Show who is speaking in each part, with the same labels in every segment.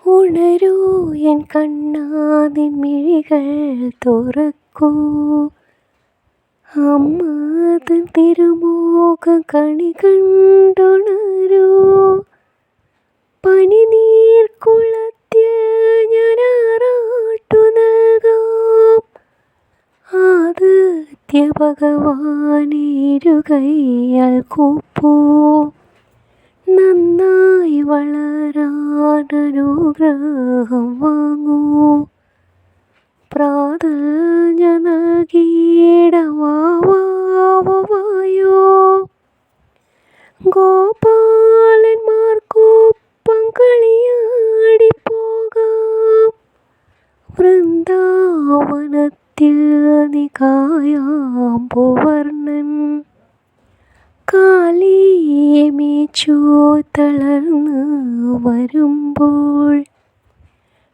Speaker 1: ഉണരൂ എൻ കണ്ണാതിൻ മിഴികൾ തുറക്കൂ, അമ്മ തൻ തിരുമുഖം കണി കണ്ടുണരൂ. പനിനീർക്കുളത്തിൽ ഞാനാറാട്ടു നൽകാം, ആദിത്യ ഭഗവാനെ ഇരുകൈയാൽ കൂപ്പൂ. നന്നായി വളരാൻ അനുഗ്രഹം വാങ്ങൂ, പ്രാതൽ നൽകിയിടവായോ. ഗോപാലന്മാർക്കൊപ്പം കളിയാടിപ്പോകാം, വൃന്ദാവനത്തിൽ നീ കായാമ്പുവർണ്ണൻ. കാലിയെ മേച്ചു തളർന്ന് വരുമ്പോൾ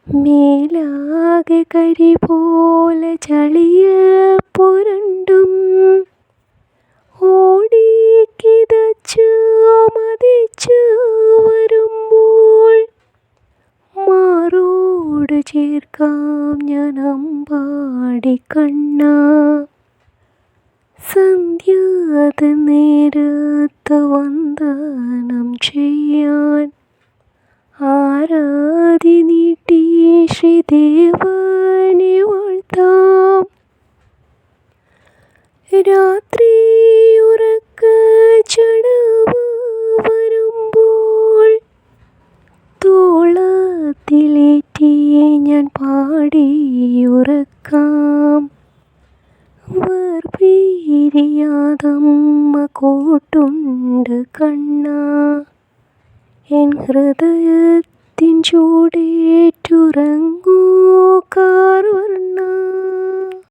Speaker 1: മേലാകെ കരി പോലെ ചളിയിൽ പുരണ്ടും ഓടിക്കിതച്ചു മതിച്ചു വരുമ്പോൾ മാറോട് ചേർക്കാം ഞാൻ അമ്പാടി കണ്ണാ. സന്ധ്യാത നേരത്ത് വന്ദനം ചെയ്യാൻ ആരാധി നീട്ടി ശ്രീദേവനെ വാഴ്ത്താം. രാത്രി ഉറക്കച്ചടവ് വരുമ്പോൾ തോളത്തിലേറ്റി ഞാൻ പാടിയുറക്കാം. വേർപിരിയാതമ്മ കൂട്ടുണ്ട് കണ്ണാ, എൻ ഹൃദയത്തിൻ ചൂടേറ്റുറങ്ങൂ.